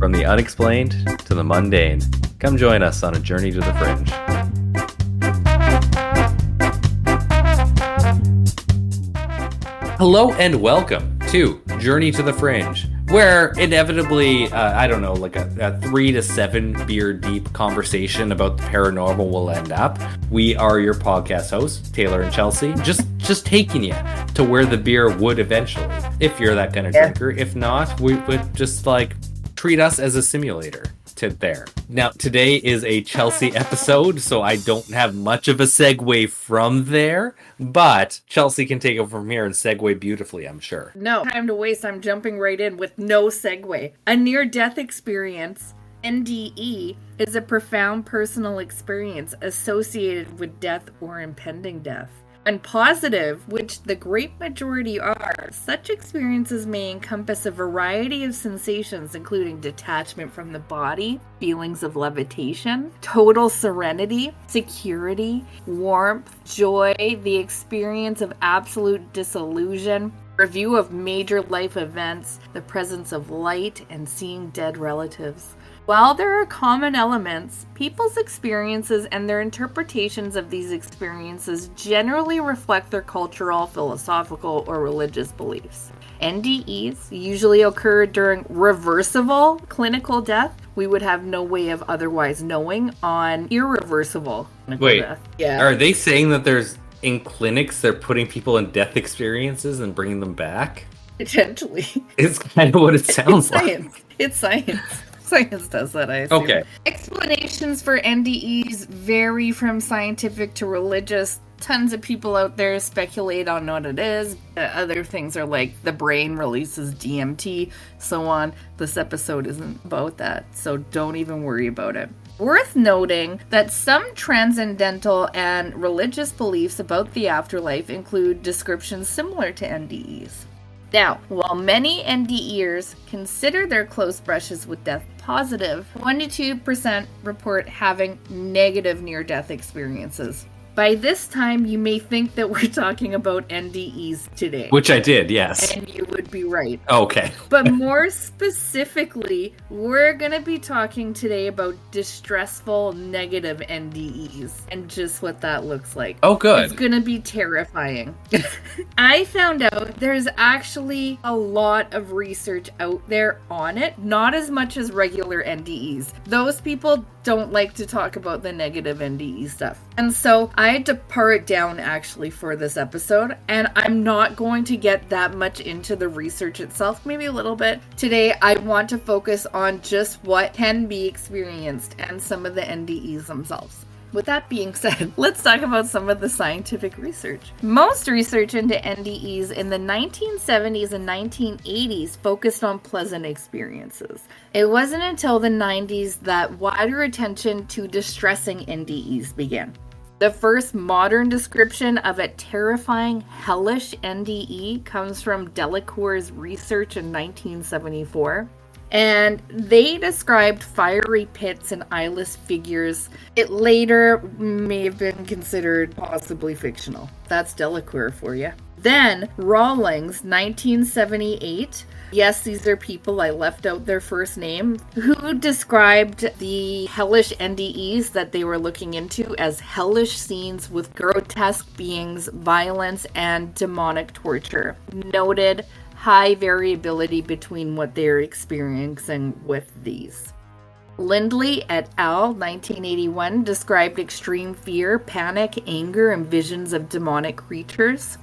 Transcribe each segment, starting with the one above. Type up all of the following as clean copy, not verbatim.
From the unexplained to the mundane, come join us on a journey to the fringe. Hello and welcome to Journey to the Fringe, where inevitably, like a 3 to 7 beer deep conversation about the paranormal will end up. We are your podcast hosts, Taylor and Chelsea, just taking you to where the beer would eventually, if you're that kind of drinker. If not, we would just treat us as a simulator to there. Now, today is a Chelsea episode, so I don't have much of a segue from there, but Chelsea can take it from here and segue beautifully, I'm sure. No time to waste. I'm jumping right in with no segue. A near-death experience, NDE, is a profound personal experience associated with death or impending death. And positive, which the great majority are, such experiences may encompass a variety of sensations, including detachment from the body, feelings of levitation, total serenity, security, warmth, joy, the experience of absolute disillusion, review of major life events, the presence of light, and seeing dead relatives. While there are common elements, people's experiences and their interpretations of these experiences generally reflect their cultural, philosophical, or religious beliefs. NDEs usually occur during reversible clinical death. We would have no way of otherwise knowing on irreversible clinical death. Yeah. Are they saying that in clinics, they're putting people in death experiences and bringing them back? Potentially. It's kind of what it sounds like. It's science. Science does that, I assume. Okay. Explanations for NDEs vary from scientific to religious. Tons of people out there speculate on what it is. Other things are like the brain releases DMT, so on. This episode isn't about that, so don't even worry about it. Worth noting that some transcendental and religious beliefs about the afterlife include descriptions similar to NDEs. Now, while many NDEers consider their close brushes with death positive, 1 to 2% report having negative near-death experiences. By this time, you may think that we're talking about NDEs today. Which I did, yes. And you would be right. Okay. But more specifically, we're going to be talking today about distressful negative NDEs and just what that looks like. Oh, good. It's going to be terrifying. I found out there's actually a lot of research out there on it, not as much as regular NDEs. Those people don't like to talk about the negative NDE stuff. And so I had to pare it down actually for this episode, and I'm not going to get that much into the research itself, maybe a little bit. Today, I want to focus on just what can be experienced and some of the NDEs themselves. With that being said, let's talk about some of the scientific research. Most research into NDEs in the 1970s and 1980s focused on pleasant experiences. It wasn't until the 90s that wider attention to distressing NDEs began. The first modern description of a terrifying hellish NDE comes from Delacour's research in 1974. And they described fiery pits and eyeless figures. It later may have been considered possibly fictional. That's Delacour for you. Then, Rawlings, 1978. Yes, these are people, I left out their first name, who described the hellish NDEs that they were looking into as hellish scenes with grotesque beings, violence, and demonic torture. Noted high variability between what they're experiencing with these. Lindley et al., 1981, described extreme fear, panic, anger, and visions of demonic creatures.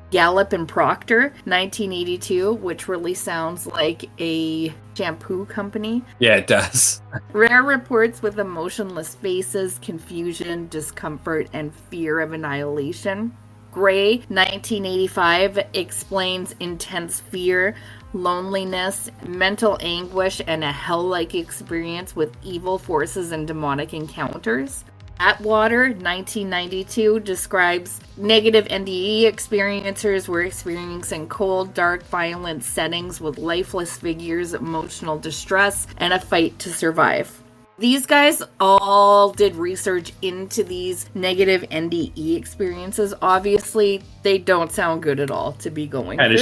Gallup and Proctor, 1982, which really sounds like a shampoo company. Yeah, it does. Rare reports with emotionless faces, confusion, discomfort, and fear of annihilation. Gray, 1985, explains intense fear, loneliness, mental anguish, and a hell-like experience with evil forces and demonic encounters. Atwater, 1992, describes negative NDE experiencers were experiencing cold, dark, violent settings with lifeless figures, emotional distress, and a fight to survive. These guys all did research into these negative NDE experiences. Obviously, they don't sound good at all to be going through.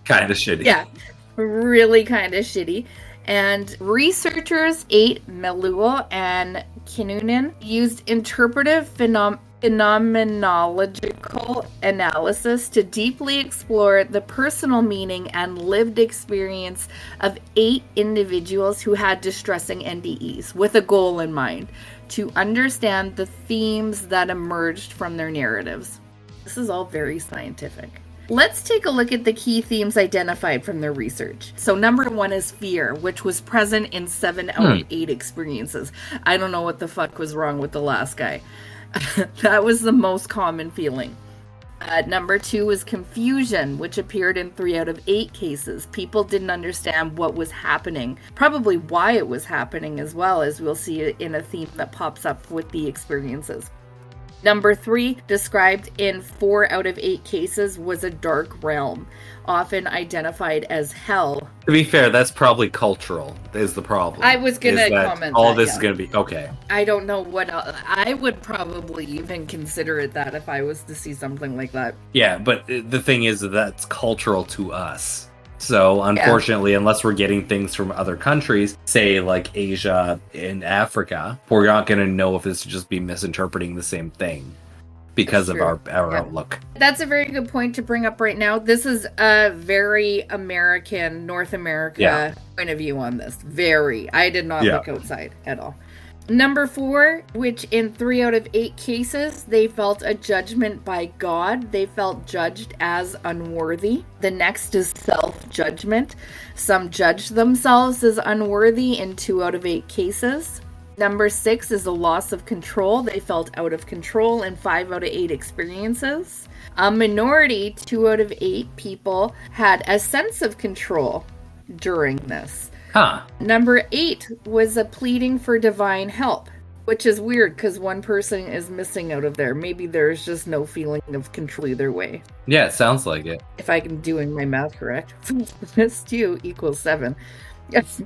Kind of shitty. Yeah, really kind of shitty. And researchers Melua and Kinnunen used interpretive phenomenological analysis to deeply explore the personal meaning and lived experience of 8 individuals who had distressing NDEs, with a goal in mind: to understand the themes that emerged from their narratives. This is all very scientific. Let's take a look at the key themes identified from their research. So number 1 is fear, which was present in 7 out of 8 experiences. I don't know what the fuck was wrong with the last guy. That was the most common feeling. Number 2 is confusion, which appeared in 3 out of 8 cases. People didn't understand what was happening, probably why it was happening as well, as we'll see in a theme that pops up with the experiences. Number 3, described in 4 out of 8 cases, was a dark realm, often identified as hell. To be fair, that's probably cultural, is the problem. I was going to comment all this is going to be, okay. I don't know what else. I would probably even consider it that if I was to see something like that. Yeah, but the thing is that's cultural to us. So, unfortunately, unless we're getting things from other countries, say like Asia and Africa, we're not going to know if it's just be misinterpreting the same thing because of our outlook. That's a very good point to bring up right now. This is a very American, North America point of view on this. Very. I did not look outside at all. Number 4, which in 3 out of 8 cases, they felt a judgment by God. They felt judged as unworthy. The next is self-judgment. Some judged themselves as unworthy in 2 out of 8 cases. Number 6 is a loss of control. They felt out of control in 5 out of 8 experiences. A minority, 2 out of 8 people, had a sense of control during this. Number 8 was a pleading for divine help, which is weird because one person is missing out of there. Maybe there's just no feeling of control either way. Yeah, it sounds like it. If I'm doing my math correct. This 2 equals 7. Yes.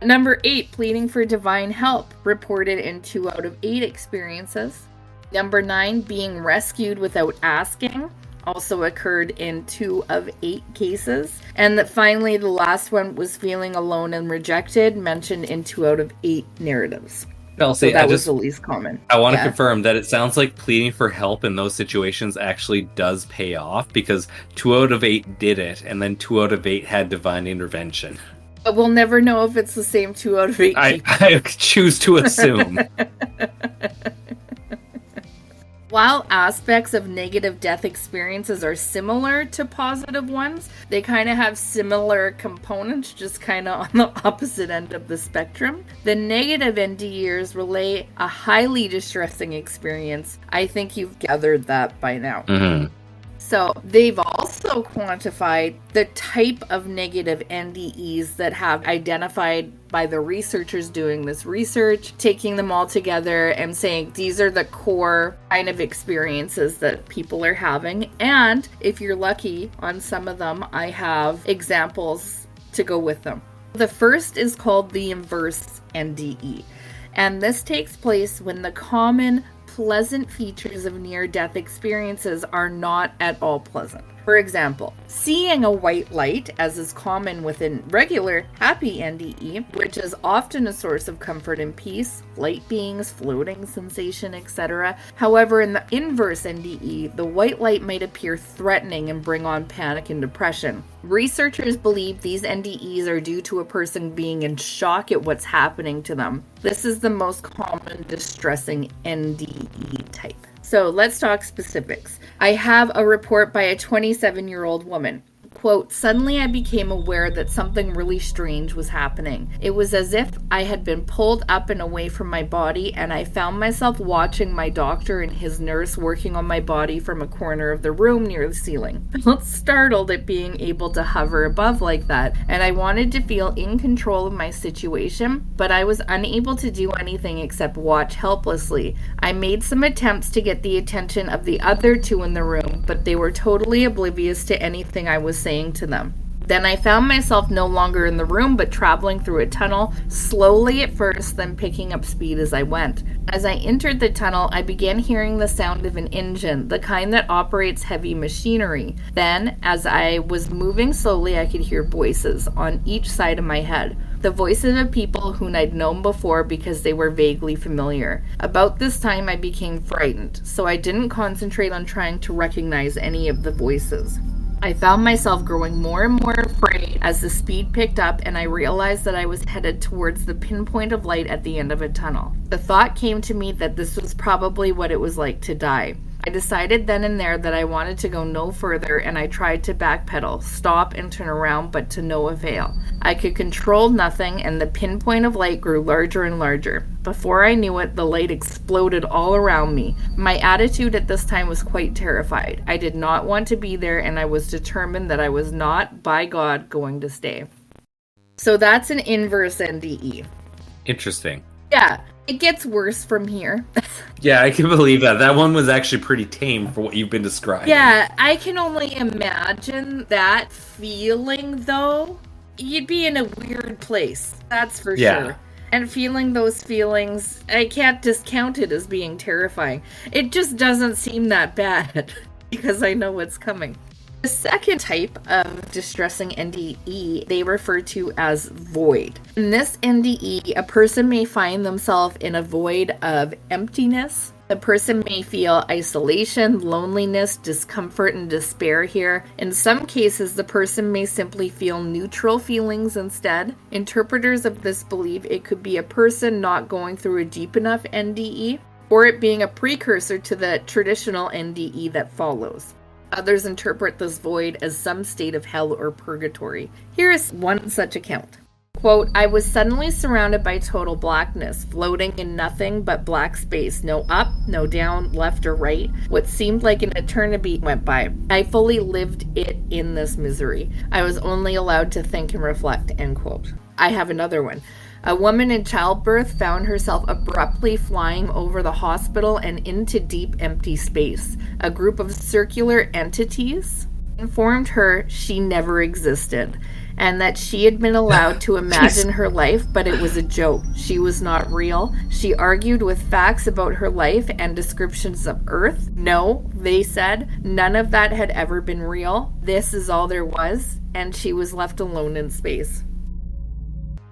Number 8, pleading for divine help, reported in 2 out of 8 experiences. Number 9, being rescued without asking, also occurred in 2 of 8 cases. And that finally, the last one was feeling alone and rejected, mentioned in 2 out of 8 narratives. Kelsey, so that was the least common. I want to confirm that it sounds like pleading for help in those situations actually does pay off, because 2 out of 8 did it, and then 2 out of 8 had divine intervention. But we'll never know if it's the same 2 out of 8 I choose to assume. While aspects of negative death experiences are similar to positive ones, they kind of have similar components, just kind of on the opposite end of the spectrum. The negative NDEs relay a highly distressing experience. I think you've gathered that by now. Mm-hmm. So they've also quantified the type of negative NDEs that have identified by the researchers doing this research, taking them all together and saying these are the core kind of experiences that people are having. And if you're lucky, on some of them, I have examples to go with them. The first is called the inverse NDE. And this takes place when the common pleasant features of near-death experiences are not at all pleasant. For example, seeing a white light, as is common within regular happy NDE, which is often a source of comfort and peace, light beings, floating sensation, etc. However, in the inverse NDE, the white light might appear threatening and bring on panic and depression. Researchers believe these NDEs are due to a person being in shock at what's happening to them. This is the most common distressing NDE type. So let's talk specifics. I have a report by a 27-year-old woman. Quote, suddenly I became aware that something really strange was happening. It was as if I had been pulled up and away from my body, and I found myself watching my doctor and his nurse working on my body from a corner of the room near the ceiling. I felt startled at being able to hover above like that, and I wanted to feel in control of my situation, but I was unable to do anything except watch helplessly. I made some attempts to get the attention of the other 2 in the room, but they were totally oblivious to anything I was saying to them. Then I found myself no longer in the room, but traveling through a tunnel, slowly at first, then picking up speed as I went. As I entered the tunnel, I began hearing the sound of an engine, the kind that operates heavy machinery. Then, as I was moving slowly, I could hear voices on each side of my head. The voices of people whom I'd known before because they were vaguely familiar. About this time, I became frightened, so I didn't concentrate on trying to recognize any of the voices. I found myself growing more and more afraid as the speed picked up, and I realized that I was headed towards the pinpoint of light at the end of a tunnel. The thought came to me that this was probably what it was like to die. I decided then and there that I wanted to go no further, and I tried to backpedal, stop, and turn around, but to no avail. I could control nothing, and the pinpoint of light grew larger and larger. Before I knew it, the light exploded all around me. My attitude at this time was quite terrified. I did not want to be there, and I was determined that I was not, by God, going to stay. So that's an inverse NDE. Interesting. Yeah. It gets worse from here. Yeah, I can believe that. That one was actually pretty tame for what you've been describing. Yeah, I can only imagine that feeling, though. You'd be in a weird place, that's for sure. And feeling those feelings, I can't discount it as being terrifying. It just doesn't seem that bad, because I know what's coming. The second type of distressing NDE they refer to as void. In this NDE, a person may find themselves in a void of emptiness. The person may feel isolation, loneliness, discomfort, and despair here. In some cases, the person may simply feel neutral feelings instead. Interpreters of this believe it could be a person not going through a deep enough NDE, or it being a precursor to the traditional NDE that follows. Others interpret this void as some state of hell or purgatory. Here is one such account. Quote, I was suddenly surrounded by total blackness, floating in nothing but black space. No up, no down, left or right. What seemed like an eternity went by. I fully lived it in this misery. I was only allowed to think and reflect, end quote. I have another one. A woman in childbirth found herself abruptly flying over the hospital and into deep empty space. A group of circular entities informed her she never existed, and that she had been allowed to imagine her life, but it was a joke. She was not real. She argued with facts about her life and descriptions of Earth. No, they said, none of that had ever been real. This is all there was, and she was left alone in space.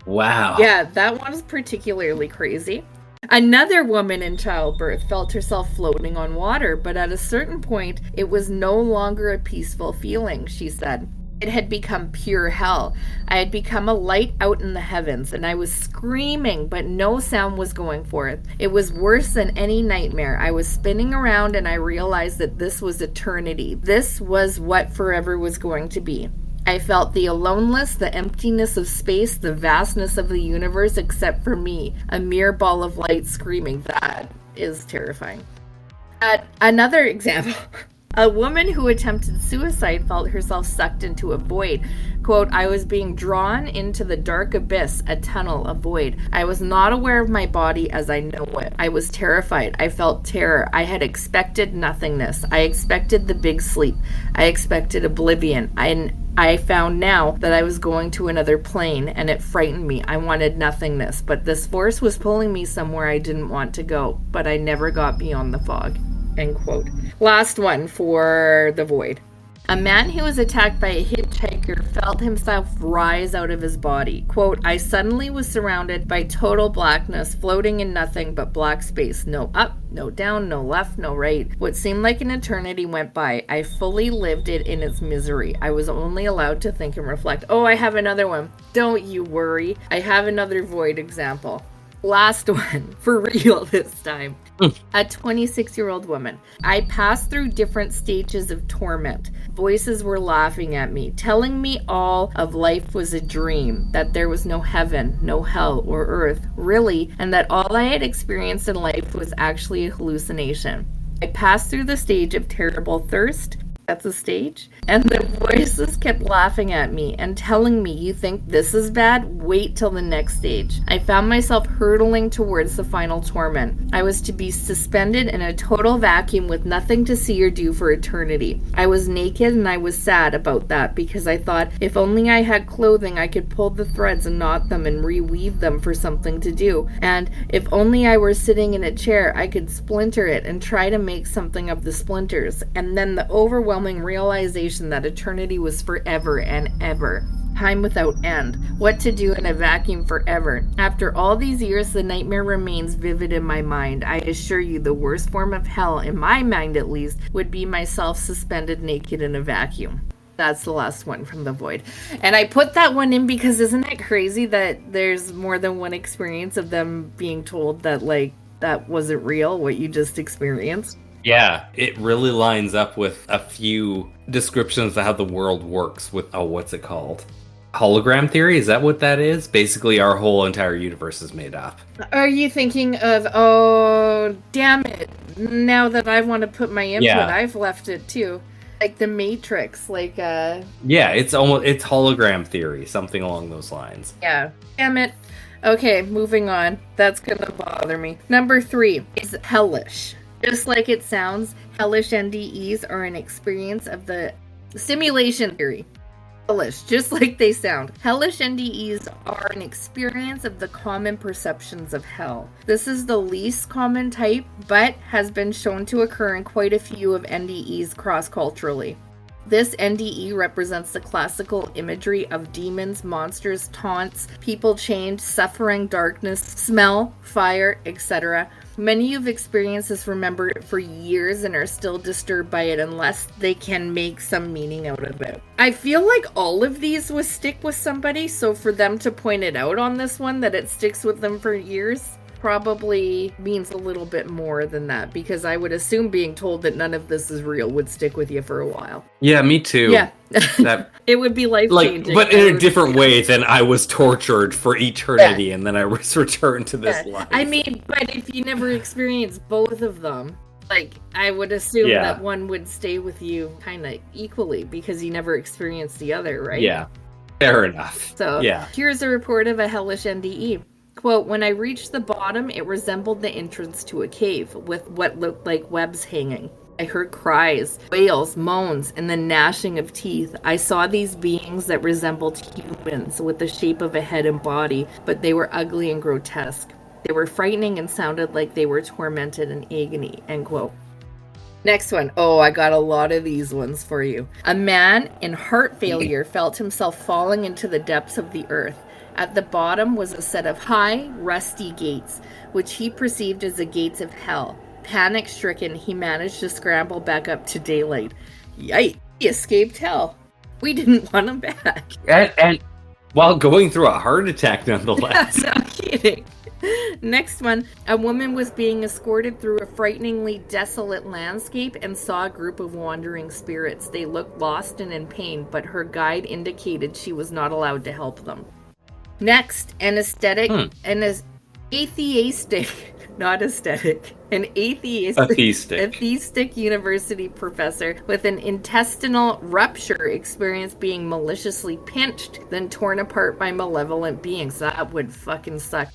Wow. Yeah, that one's particularly crazy. Another woman in childbirth felt herself floating on water, but at a certain point, it was no longer a peaceful feeling, she said. It had become pure hell. I had become a light out in the heavens, and I was screaming, but no sound was going forth. It was worse than any nightmare. I was spinning around, and I realized that this was eternity. This was what forever was going to be. I felt the aloneness, the emptiness of space, the vastness of the universe, except for me, a mere ball of light screaming. That is terrifying. Another example. A woman who attempted suicide felt herself sucked into a void. Quote, I was being drawn into the dark abyss, a tunnel, a void. I was not aware of my body as I know it. I was terrified. I felt terror. I had expected nothingness. I expected the big sleep. I expected oblivion. I found now that I was going to another plane, and it frightened me. I wanted nothingness, but this force was pulling me somewhere I didn't want to go, but I never got beyond the fog. End quote. Last one for the void. A man who was attacked by a hitchhiker felt himself rise out of his body. Quote, I suddenly was surrounded by total blackness, floating in nothing but black space. No up, no down, no left, no right. What seemed like an eternity went by. I fully lived it in its misery. I was only allowed to think and reflect. Oh, I have another one. Don't you worry. I have another void example. Last one, for real this time. A 26-year-old woman. I passed through different stages of torment. Voices were laughing at me, telling me all of life was a dream, that there was no heaven, no hell or earth, really, and that all I had experienced in life was actually a hallucination. I passed through the stage of terrible thirst, That's a stage. And the voices kept laughing at me and telling me, you think this is bad? Wait till the next stage. I found myself hurtling towards the final torment. I was to be suspended in a total vacuum with nothing to see or do for eternity. I was naked and I was sad about that because I thought if only I had clothing, I could pull the threads and knot them and reweave them for something to do. And if only I were sitting in a chair, I could splinter it and try to make something of the splinters. And then the overwhelming realization that eternity was forever and ever. Time without end. What to do in a vacuum forever. After all these years, the nightmare remains vivid in my mind. I assure you, the worst form of hell, in my mind at least, would be myself suspended naked in a vacuum. That's the last one from the void. And I put that one in because isn't it crazy that there's more than one experience of them being told that, like, that wasn't real, what you just experienced? Yeah, it really lines up with a few descriptions of how the world works with, what's it called? Hologram theory? Is that what that is? Basically, our whole entire universe is made up. Are you thinking of, oh, damn it, now that I want to put my input, I've left it too. Like the Matrix, like, Yeah, it's hologram theory, something along those lines. Yeah, damn it. Okay, moving on. That's gonna bother me. Number 3 is hellish. Just like it sounds, hellish NDEs are an experience of the simulation theory. Hellish, just like they sound. Hellish NDEs are an experience of the common perceptions of hell. This is the least common type, but has been shown to occur in quite a few of NDEs cross-culturally. This NDE represents the classical imagery of demons, monsters, taunts, people chained, suffering, darkness, smell, fire, etc. Many who've experienced this remember it for years and are still disturbed by it unless they can make some meaning out of it. I feel like all of these would stick with somebody, so for them to point it out on this one that it sticks with them for years probably means a little bit more than that, because I would assume being told that none of this is real would stick with you for a while. Yeah, me too. Yeah. It would be life-changing. But in a different way than I was tortured for eternity and then I was returned to this life. I mean, but if you never experienced both of them, like, I would assume that one would stay with you kind of equally because you never experienced the other, right? Yeah. Fair enough. So, here's a report of a hellish NDE. Quote, when I reached the bottom, it resembled the entrance to a cave with what looked like webs hanging. I heard cries, wails, moans, and the gnashing of teeth. I saw these beings that resembled humans with the shape of a head and body, but they were ugly and grotesque. They were frightening and sounded like they were tormented in agony, end quote. Next one. Oh, I got a lot of these ones for you. A man in heart failure felt himself falling into the depths of the earth. At the bottom was a set of high, rusty gates, which he perceived as the gates of hell. Panic-stricken, he managed to scramble back up to daylight. Yikes, he escaped hell. We didn't want him back. And while going through a heart attack, nonetheless. No kidding. Next one, a woman was being escorted through a frighteningly desolate landscape and saw a group of wandering spirits. They looked lost and in pain, but her guide indicated she was not allowed to help them. Next, an atheistic university professor with an intestinal rupture experienced being maliciously pinched, then torn apart by malevolent beings. That would fucking suck.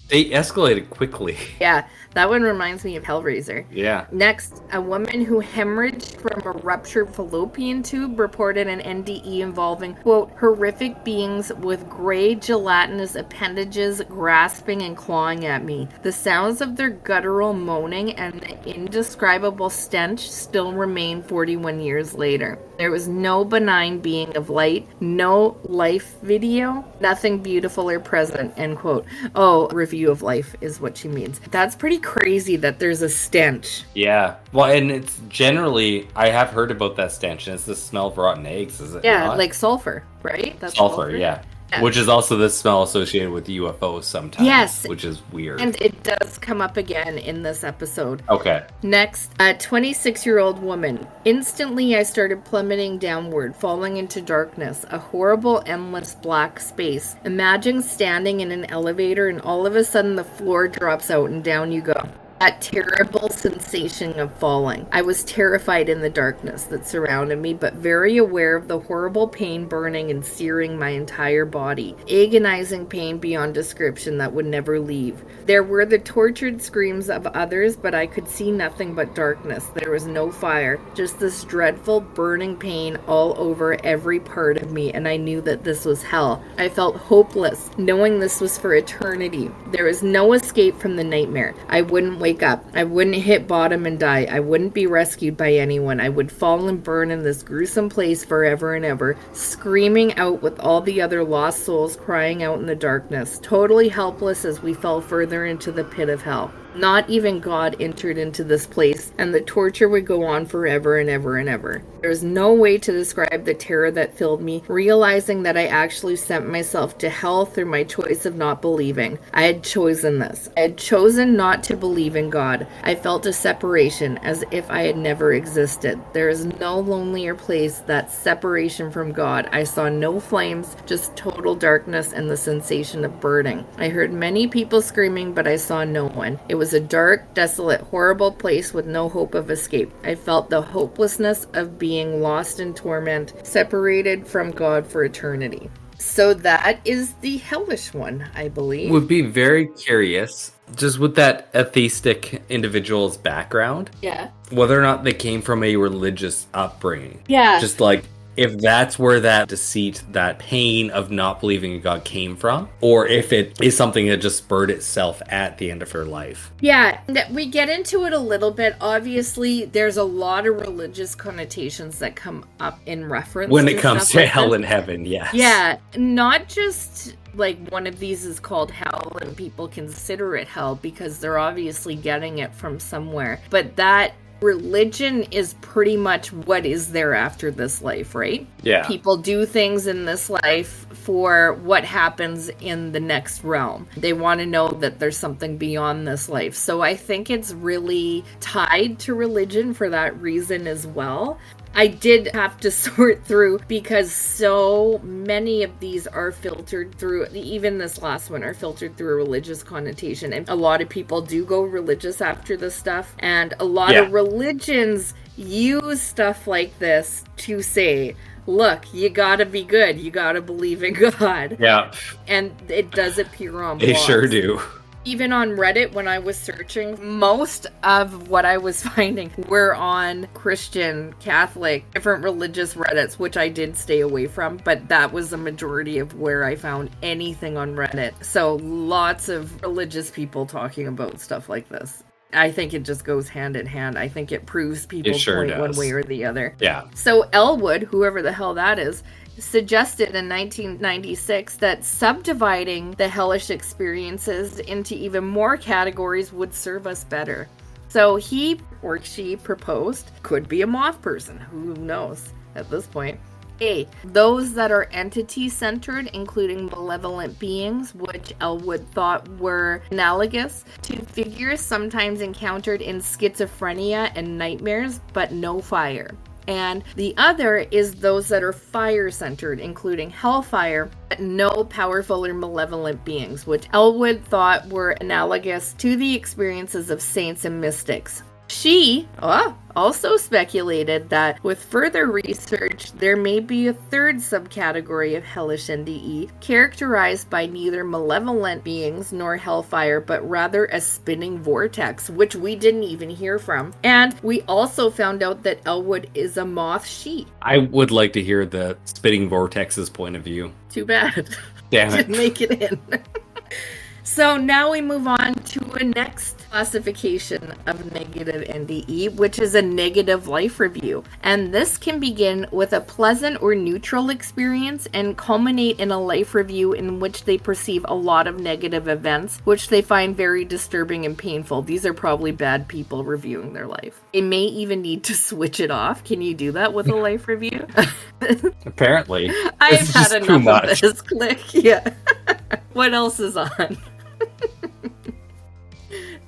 They escalated quickly. Yeah, that one reminds me of Hellraiser. Yeah. Next, a woman who hemorrhaged from a ruptured fallopian tube reported an NDE involving, quote, horrific beings with gray gelatinous appendages grasping and clawing at me. The sounds of their guttural moaning and the indescribable stench still remain 41 years later. There was no benign being of light, no life video, nothing beautiful or present, end quote. Oh, review of life is what she means. That's pretty crazy that there's a stench. Yeah. Well, and it's generally, I have heard about that stench, and it's the smell of rotten eggs, is it? Yeah, not? Like sulfur, right? That's sulfur, yeah. Which is also the smell associated with UFOs sometimes. Yes. Which is weird. And it does come up again in this episode. Okay. Next, a 26-year-old woman. Instantly, I started plummeting downward, falling into darkness, a horrible, endless black space. Imagine standing in an elevator and all of a sudden the floor drops out and down you go. that terrible sensation of falling. I was terrified in the darkness that surrounded me, but very aware of the horrible pain burning and searing my entire body. Agonizing pain beyond description that would never leave. There were the tortured screams of others, but I could see nothing but darkness. There was no fire, just this dreadful burning pain all over every part of me, and I knew that this was hell. I felt hopeless, knowing this was for eternity. There was no escape from the nightmare. I wouldn't wake up. I wouldn't hit bottom and die. I wouldn't be rescued by anyone. I would fall and burn in this gruesome place forever and ever, screaming out with all the other lost souls crying out in the darkness, totally helpless as we fell further into the pit of hell. Not even God entered into this place, and the torture would go on forever and ever and ever. There's no way to describe the terror that filled me, realizing that I actually sent myself to hell through my choice of not believing. I had chosen this. I had chosen not to believe in God. I felt a separation, as if I had never existed. There is no lonelier place than separation from God. I saw no flames, just total darkness and the sensation of burning. I heard many people screaming, but I saw no one. It was a dark, desolate, horrible place with no hope of escape. I felt the hopelessness of being lost in torment, separated from God for eternity. So that is the hellish one, I believe. Would be very curious, just with that atheistic individual's background. Yeah. Whether or not they came from a religious upbringing. Yeah. Just like, if that's where that deceit, that pain of not believing in God came from, or if it is something that just spurred itself at the end of her life. Yeah, we get into it a little bit. Obviously, there's a lot of religious connotations that come up in reference when it comes to like hell this. and heaven, yes. Yeah, not just like one of these is called hell and people consider it hell because they're obviously getting it from somewhere. But that religion is pretty much what is there after this life, right? Yeah. People do things in this life for what happens in the next realm. They want to know that there's something beyond this life. So I think it's really tied to religion for that reason as well. I did have to sort through because so many of these are filtered through, even this last one, are filtered through a religious connotation. And a lot of people do go religious after this stuff. And a lot of religions use stuff like this to say, look, you gotta be good. You gotta believe in God. Yeah. And it does appear on blogs. They sure do. Even on Reddit, when I was searching, most of what I was finding were on Christian, Catholic, different religious Reddits, which I did stay away from, but that was the majority of where I found anything on Reddit. So lots of religious people talking about stuff like this. I think it just goes hand in hand. I think it proves people's point one way or the other. Yeah. So Elwood, whoever the hell that is, suggested in 1996 that subdividing the hellish experiences into even more categories would serve us better. So he or she proposed, could be a moth person, who knows at this point. A, those that are entity-centered, including malevolent beings, which Elwood thought were analogous to figures sometimes encountered in schizophrenia and nightmares, but no fire. And the other is those that are fire-centered, including hellfire, but no powerful or malevolent beings, which Elwood thought were analogous to the experiences of saints and mystics. She also speculated that with further research, there may be a third subcategory of hellish NDE, characterized by neither malevolent beings nor hellfire, but rather a spinning vortex, which we didn't even hear from. And we also found out that Elwood is a moth she. I would like to hear the spinning vortex's point of view. Too bad. Damn it. Didn't make it in. So now we move on to a next classification of negative NDE, which is a negative life review. And this can begin with a pleasant or neutral experience and culminate in a life review in which they perceive a lot of negative events, which they find very disturbing and painful. These are probably bad people reviewing their life. They may even need to switch it off. Can you do that with a life review? Apparently. I've had enough of this. Click. Yeah. What else is on?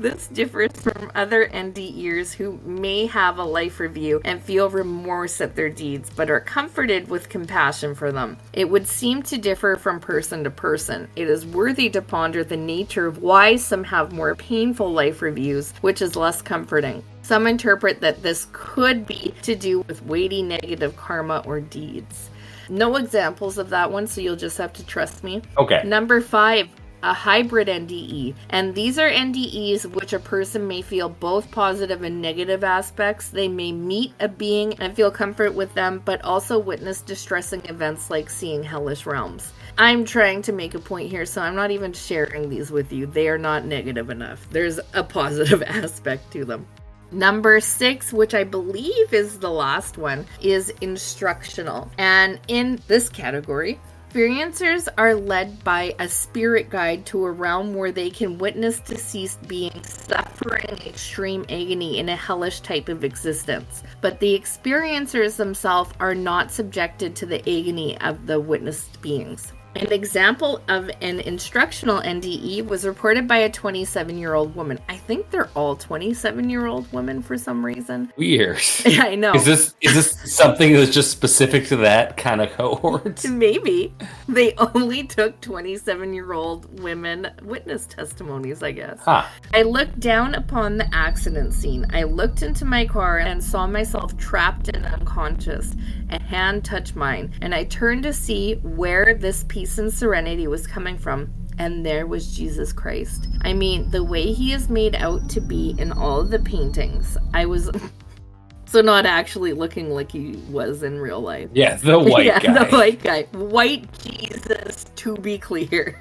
This differs from other NDEs who may have a life review and feel remorse at their deeds, but are comforted with compassion for them. It would seem to differ from person to person. It is worthy to ponder the nature of why some have more painful life reviews, which is less comforting. Some interpret that this could be to do with weighty negative karma or deeds. No examples of that one, so you'll just have to trust me. Okay. Number 5. A hybrid NDE. And these are NDEs which a person may feel both positive and negative aspects. They may meet a being and feel comfort with them, but also witness distressing events like seeing hellish realms. I'm trying to make a point here, so I'm not even sharing these with you. They are not negative enough. There's a positive aspect to them. Number 6, which I believe is the last one, is instructional. And in this category, experiencers are led by a spirit guide to a realm where they can witness deceased beings suffering extreme agony in a hellish type of existence. But the experiencers themselves are not subjected to the agony of the witnessed beings. An example of an instructional NDE was reported by a 27-year-old woman. I think they're all 27-year-old women for some reason. Weird. I know. Is this something that's just specific to that kind of cohort? Maybe. They only took 27-year-old women witness testimonies, I guess. Huh. I looked down upon the accident scene. I looked into my car and saw myself trapped and unconscious. A hand touched mine, and I turned to see where this peace and serenity was coming from, and there was Jesus Christ. I mean, the way he is made out to be in all of the paintings. I was so not actually looking like he was in real life. Yeah, the white guy. Yeah, the white guy. White Jesus, to be clear.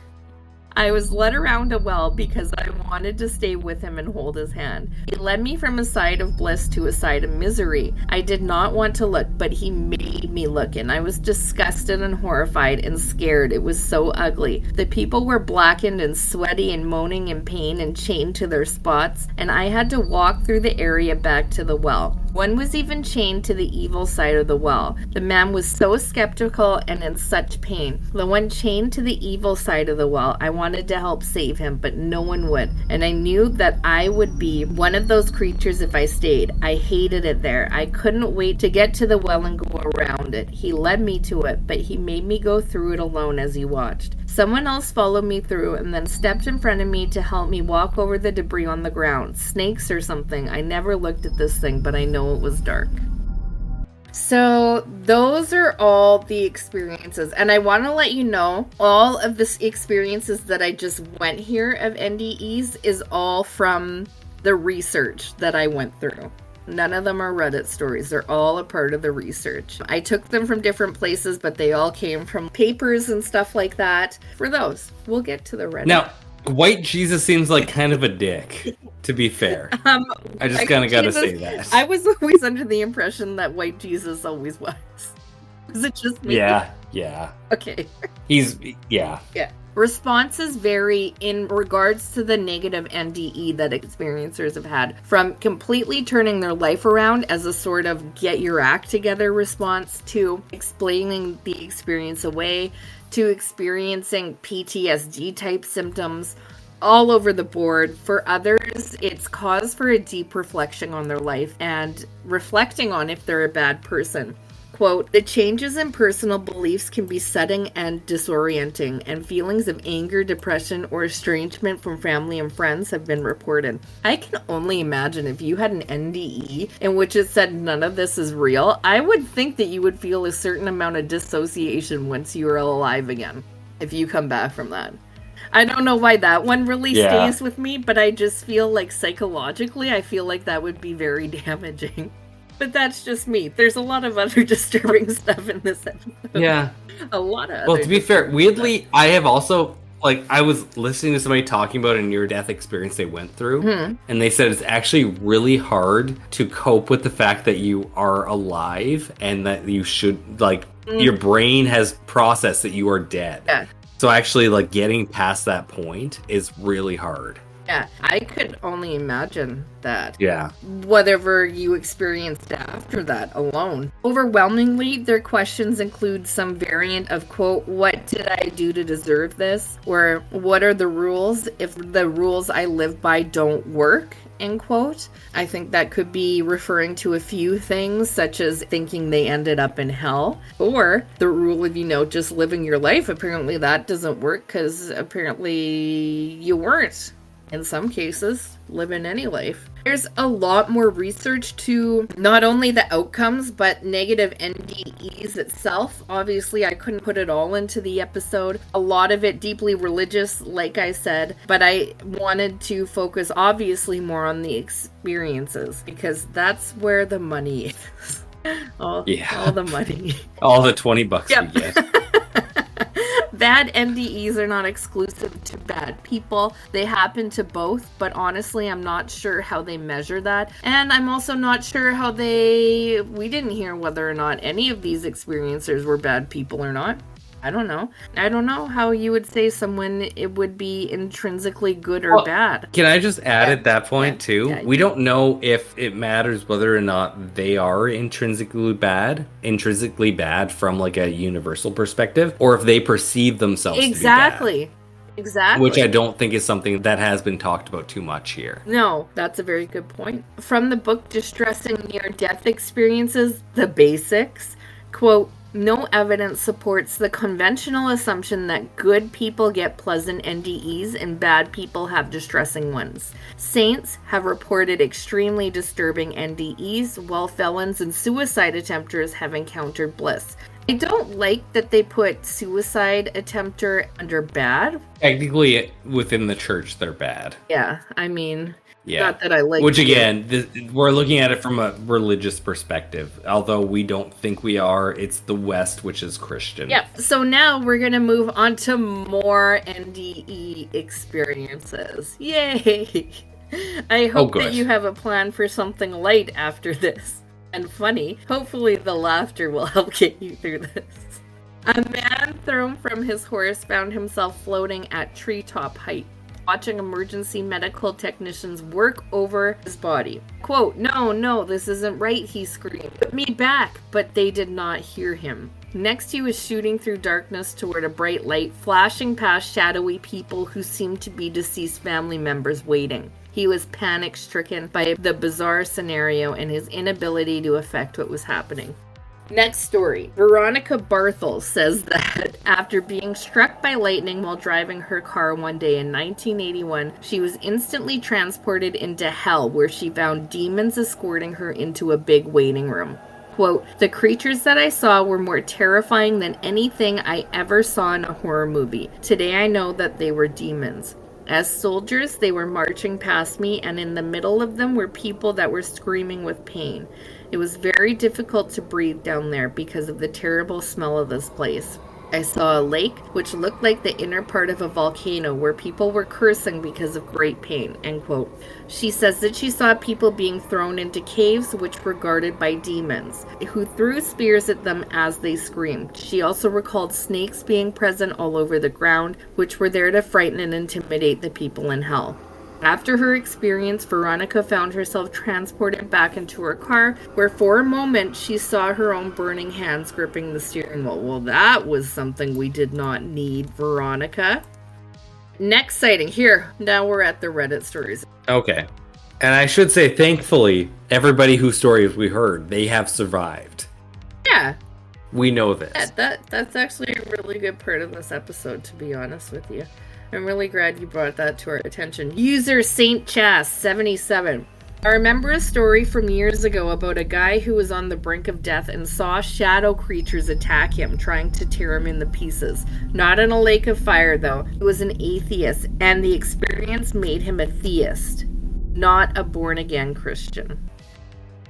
I was led around a well because I wanted to stay with him and hold his hand. He led me from a side of bliss to a side of misery. I did not want to look, but he made me look, and I was disgusted and horrified and scared. It was so ugly. The people were blackened and sweaty and moaning in pain and chained to their spots, and I had to walk through the area back to the well. One was even chained to the evil side of the well. The man was so skeptical and in such pain. The one chained to the evil side of the well, I wanted to help save him, but no one would. And I knew that I would be one of those creatures if I stayed. I hated it there. I couldn't wait to get to the well and go around it. He led me to it, but he made me go through it alone as he watched. Someone else followed me through and then stepped in front of me to help me walk over the debris on the ground. Snakes or something. I never looked at this thing, but I know it was dark. So those are all the experiences. And I want to let you know, all of the experiences that I just went here of NDEs is all from the research that I went through. None of them are Reddit stories. They're all a part of the research. I took them from different places, but they all came from papers and stuff like that. For those, we'll get to the Reddit. Now, White Jesus seems like kind of a dick, to be fair. I just kind of got to say that. I was always under the impression that White Jesus always was. Was it just me? Yeah. Okay. Yeah. Responses vary in regards to the negative NDE that experiencers have had, from completely turning their life around as a sort of get your act together response, to explaining the experience away, to experiencing PTSD type symptoms, all over the board. For others, it's cause for a deep reflection on their life and reflecting on if they're a bad person. Quote, the changes in personal beliefs can be sudden and disorienting, and feelings of anger, depression, or estrangement from family and friends have been reported. I can only imagine if you had an NDE in which it said none of this is real, I would think that you would feel a certain amount of dissociation once you are alive again, if you come back from that. I don't know why that one really stays with me, but I just feel like psychologically, I feel like that would be very damaging. But that's just me. There's a lot of other disturbing stuff in this episode. Yeah. A lot of Well, to be fair, weirdly, I have also, I was listening to somebody talking about a near-death experience they went through, and they said it's actually really hard to cope with the fact that you are alive and that you should, your brain has processed that you are dead. Yeah. So actually, getting past that point is really hard. Yeah, I could only imagine that. Yeah. Whatever you experienced after that alone. Overwhelmingly, their questions include some variant of, quote, what did I do to deserve this? Or what are the rules if the rules I live by don't work? End quote. I think that could be referring to a few things, such as thinking they ended up in hell, or the rule of, just living your life. Apparently that doesn't work because apparently you weren't, in some cases, living any life. There's a lot more research to not only the outcomes, but negative NDEs itself. Obviously, I couldn't put it all into the episode. A lot of it deeply religious, like I said, but I wanted to focus obviously more on the experiences, because that's where the money is. All the money. All the $20 we get. Bad NDEs are not exclusive to bad people. They happen to both, but honestly, I'm not sure how they measure that. And I'm also not sure how we didn't hear whether or not any of these experiencers were bad people or not. I don't know. I don't know how you would say someone it would be intrinsically good or bad. Can I just add at that point too? Yeah, we don't know if it matters whether or not they are intrinsically bad from like a universal perspective, or if they perceive themselves to be bad. Exactly. Which I don't think is something that has been talked about too much here. No, that's a very good point. From the book Distressing Near-Death Experiences, The Basics, quote, no evidence supports the conventional assumption that good people get pleasant NDEs and bad people have distressing ones. Saints have reported extremely disturbing NDEs, while felons and suicide attempters have encountered bliss. I don't like that they put suicide attempter under bad. Technically, within the church, they're bad. Yeah, I mean... Yeah. Not that I like. Which again, we're looking at it from a religious perspective. Although we don't think we are. It's the West, which is Christian. Yeah. So now we're going to move on to more NDE experiences. Yay! I hope that you have a plan for something light after this. And funny. Hopefully the laughter will help get you through this. A man thrown from his horse found himself floating at treetop height, watching emergency medical technicians work over his body. Quote, no, this isn't right, he screamed. Put me back, but they did not hear him. Next, he was shooting through darkness toward a bright light, flashing past shadowy people who seemed to be deceased family members waiting. He was panic-stricken by the bizarre scenario and his inability to affect what was happening. Next story. Veronica Barthel says that after being struck by lightning while driving her car one day in 1981, she was instantly transported into hell, where she found demons escorting her into a big waiting room. Quote, the creatures that I saw were more terrifying than anything I ever saw in a horror movie. Today I know that they were demons. As soldiers, they were marching past me, and in the middle of them were people that were screaming with pain. It was very difficult to breathe down there because of the terrible smell of this place. I saw a lake which looked like the inner part of a volcano where people were cursing because of great pain, end quote. She says that she saw people being thrown into caves which were guarded by demons, who threw spears at them as they screamed. She also recalled snakes being present all over the ground, which were there to frighten and intimidate the people in hell. After her experience, Veronica found herself transported back into her car, where for a moment she saw her own burning hands gripping the steering wheel. Well, that was something we did not need, Veronica. Next sighting. Here, now we're at the Reddit stories. Okay. And I should say, thankfully, everybody whose stories we heard, they have survived. Yeah. We know this. Yeah, that's actually a really good part of this episode, to be honest with you. I'm really glad you brought that to our attention. User Saint Chas 77. I remember a story from years ago about a guy who was on the brink of death and saw shadow creatures attack him, trying to tear him into pieces. Not in a lake of fire, though. He was an atheist, and the experience made him a theist, not a born-again Christian.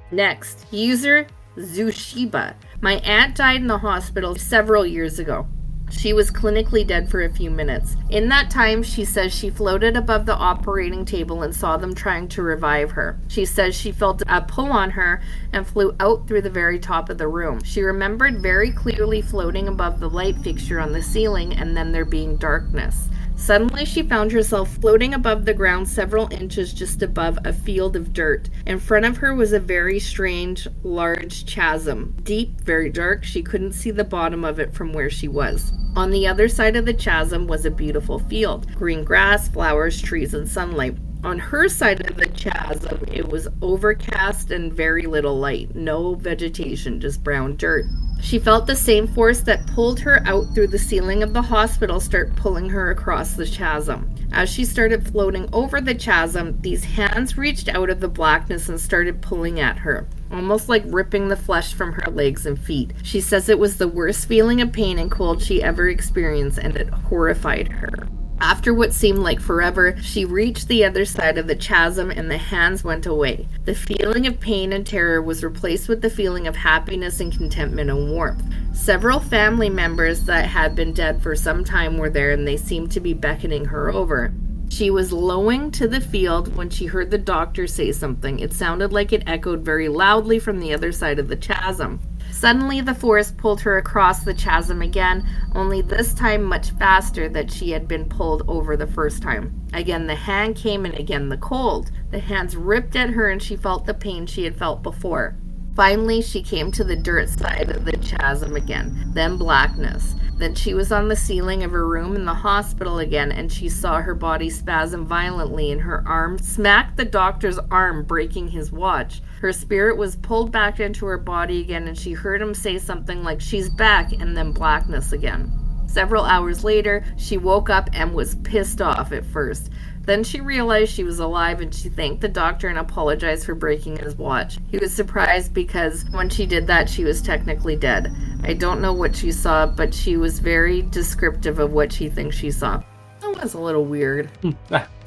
Next, user Zushiba. My aunt died in the hospital several years ago. She was clinically dead for a few minutes. In that time, she says she floated above the operating table and saw them trying to revive her. She says she felt a pull on her and flew out through the very top of the room. She remembered very clearly floating above the light fixture on the ceiling and then there being darkness. Suddenly, she found herself floating above the ground several inches just above a field of dirt. In front of her was a very strange, large chasm. Deep, very dark, she couldn't see the bottom of it from where she was. On the other side of the chasm was a beautiful field. Green grass, flowers, trees, and sunlight. On her side of the chasm, it was overcast and very little light. No vegetation, just brown dirt. She felt the same force that pulled her out through the ceiling of the hospital start pulling her across the chasm. As she started floating over the chasm, these hands reached out of the blackness and started pulling at her, almost like ripping the flesh from her legs and feet. She says it was the worst feeling of pain and cold she ever experienced, and it horrified her. After what seemed like forever, she reached the other side of the chasm and the hands went away. The feeling of pain and terror was replaced with the feeling of happiness and contentment and warmth. Several family members that had been dead for some time were there and they seemed to be beckoning her over. She was lowing to the field when she heard the doctor say something. It sounded like it echoed very loudly from the other side of the chasm. Suddenly, the force pulled her across the chasm again, only this time much faster than she had been pulled over the first time. Again, the hand came and again the cold. The hands ripped at her and she felt the pain she had felt before. Finally, she came to the dirt side of the chasm again, then blackness. Then she was on the ceiling of her room in the hospital again, and she saw her body spasm violently, and her arm smacked the doctor's arm, breaking his watch. Her spirit was pulled back into her body again, and she heard him say something like, "She's back," and then blackness again. Several hours later, she woke up and was pissed off at first. Then she realized she was alive and she thanked the doctor and apologized for breaking his watch. He was surprised because when she did that, she was technically dead. I don't know what she saw, but she was very descriptive of what she thinks she saw. That was a little weird.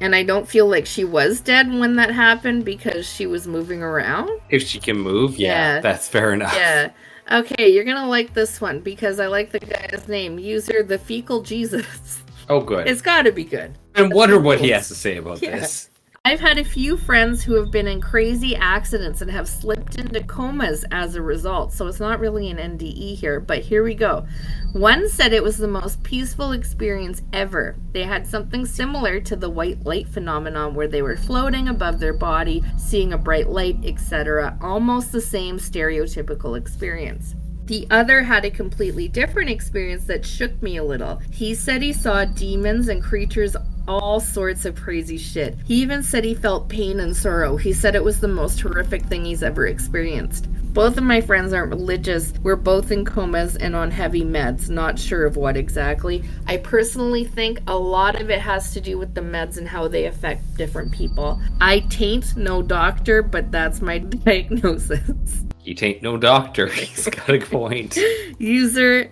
And I don't feel like she was dead when that happened because she was moving around. If she can move, yeah. That's fair enough. Yeah. Okay, you're gonna like this one because I like the guy's name. User the Fecal Jesus. Oh, good. It's gotta be good. I wonder what he has to say about this. I've had a few friends who have been in crazy accidents and have slipped into comas as a result, so it's not really an NDE here, but here we go. One said it was the most peaceful experience ever. They had something similar to the white light phenomenon where they were floating above their body, seeing a bright light, etc. Almost the same stereotypical experience. The other had a completely different experience that shook me a little. He said he saw demons and creatures, all sorts of crazy shit. He even said he felt pain and sorrow. He said it was the most horrific thing he's ever experienced. Both of my friends aren't religious. We're both in comas and on heavy meds. Not sure of what exactly. I personally think a lot of it has to do with the meds and how they affect different people. I tain't no doctor, but that's my diagnosis. He tain't no doctor. He's got a point. User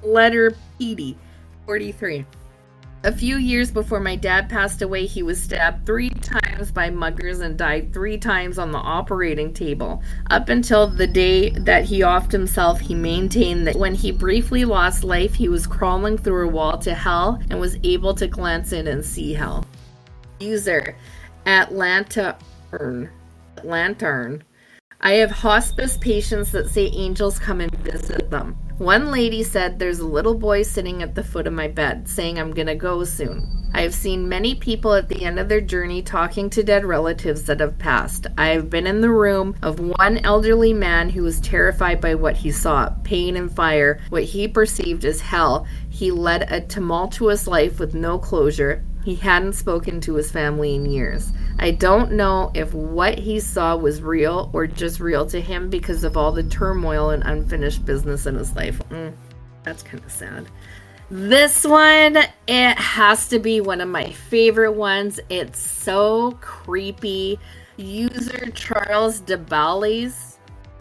letter Petey, 43. A few years before my dad passed away, he was stabbed 3 times by muggers and died 3 times on the operating table. Up until the day that he offed himself, he maintained that when he briefly lost life, he was crawling through a wall to hell and was able to glance in and see hell. User Lantern. I have hospice patients that say angels come and visit them. One lady said there's a little boy sitting at the foot of my bed, saying I'm gonna go soon. I have seen many people at the end of their journey talking to dead relatives that have passed. I have been in the room of one elderly man who was terrified by what he saw, pain and fire, what he perceived as hell. He led a tumultuous life with no closure. He hadn't spoken to his family in years. I don't know if what he saw was real or just real to him because of all the turmoil and unfinished business in his life. That's kind of sad. This one, it has to be one of my favorite ones. It's so creepy. User Charles DeBalles.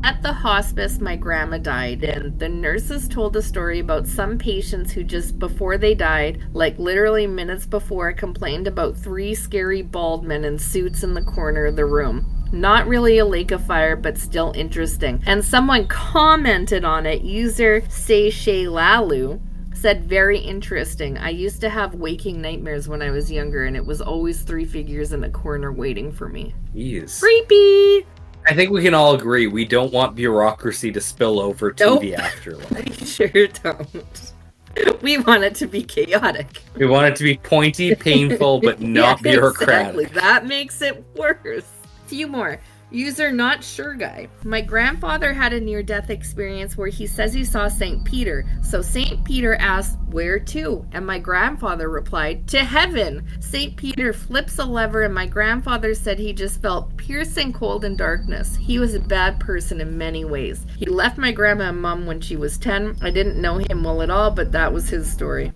At the hospice, my grandma died, and the nurses told a story about some patients who just before they died, like literally minutes before, complained about 3 scary bald men in suits in the corner of the room. Not really a lake of fire, but still interesting. And someone commented on it. User Seishe Lalu said, very interesting. I used to have waking nightmares when I was younger, and it was always 3 figures in a corner waiting for me. Jeez. Creepy! I think we can all agree we don't want bureaucracy to spill over to the afterlife. I sure don't. We want it to be chaotic. We want it to be pointy, painful, but not bureaucratic. Exactly. That makes it worse. Few more. User not sure guy. My grandfather had a near-death experience where he says he saw St. Peter. So St. Peter asked, where to? And my grandfather replied, to heaven. St. Peter flips a lever and my grandfather said he just felt piercing cold and darkness. He was a bad person in many ways. He left my grandma and mom when she was 10. I didn't know him well at all, but that was his story.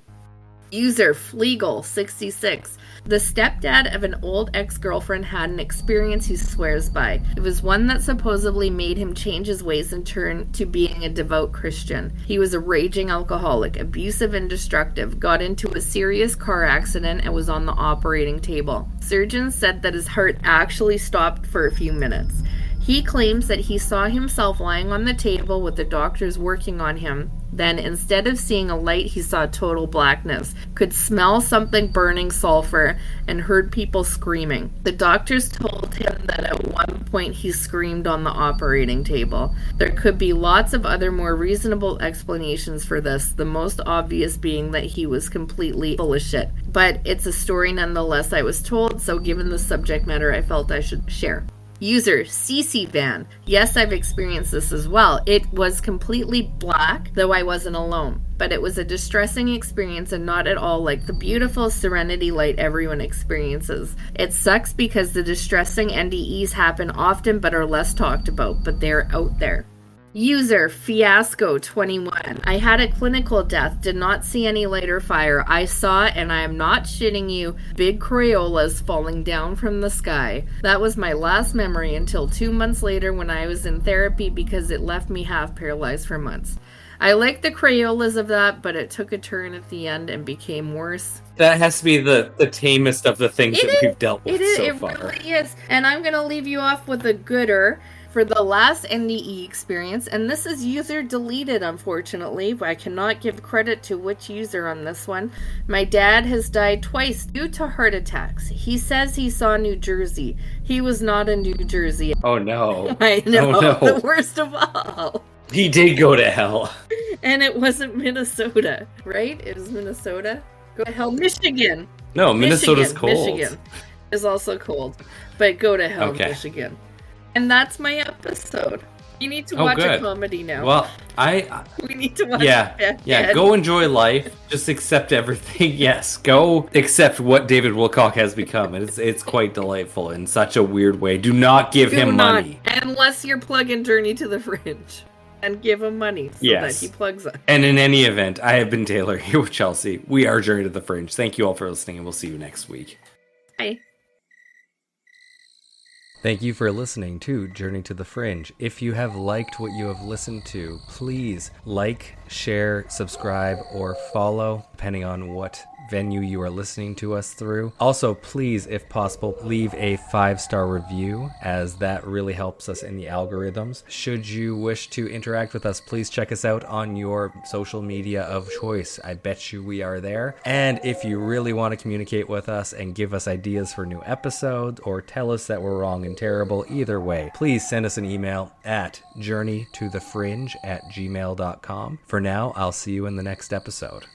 User Fleagle 66. The stepdad of an old ex-girlfriend had an experience he swears by. It was one that supposedly made him change his ways and turn to being a devout Christian. He was a raging alcoholic, abusive and destructive, got into a serious car accident and was on the operating table. Surgeons said that his heart actually stopped for a few minutes. He claims that he saw himself lying on the table with the doctors working on him. Then, instead of seeing a light, he saw total blackness, could smell something burning sulfur, and heard people screaming. The doctors told him that at one point he screamed on the operating table. There could be lots of other more reasonable explanations for this, the most obvious being that he was completely full of shit. But it's a story nonetheless I was told, so given the subject matter, I felt I should share. User CC Van. Yes, I've experienced this as well. It was completely black, though I wasn't alone. But it was a distressing experience and not at all like the beautiful serenity light everyone experiences. It sucks because the distressing NDEs happen often but are less talked about, but they're out there. User Fiasco 21. I had a clinical death, did not see any light or fire. I saw, and I am not shitting you, big Crayolas falling down from the sky. That was my last memory until 2 months later when I was in therapy because it left me half paralyzed for months. I liked the Crayolas of that, but it took a turn at the end and became worse. That has to be the tamest of the things that we've dealt with so far. It really is. And I'm going to leave you off with a gooder for the last NDE experience, and this is user deleted, unfortunately. I cannot give credit to which user on this one. My dad has died twice due to heart attacks. He says he saw New Jersey. He was not in New Jersey. Oh no. I know, oh, no. The worst of all. He did go to hell. And it wasn't Minnesota, right? It was Minnesota. Go to hell. Michigan. No, Minnesota's cold. Michigan is also cold. But go to hell, okay. Michigan. And that's my episode. You need to watch a comedy now. Well, we need to watch Yeah, go enjoy life. Just accept everything. Yes, go accept what David Wilcock has become. It's quite delightful in such a weird way. Do not give him money. Unless you're plugging Journey to the Fringe. And give him money so that he plugs us. And in any event, I have been Taylor here with Chelsea. We are Journey to the Fringe. Thank you all for listening, and we'll see you next week. Bye. Thank you for listening to Journey to the Fringe. If you have liked what you have listened to, please like, share, subscribe, or follow, depending on what venue you are listening to us through. Also, please, if possible, leave a 5-star review, as that really helps us in the algorithms. Should you wish to interact with us, please check us out on your social media of choice. I bet you we are there. And if you really want to communicate with us and give us ideas for new episodes, or tell us that we're wrong and terrible, either way, please send us an email at journeytothefringe@gmail.com. For now, I'll see you in the next episode.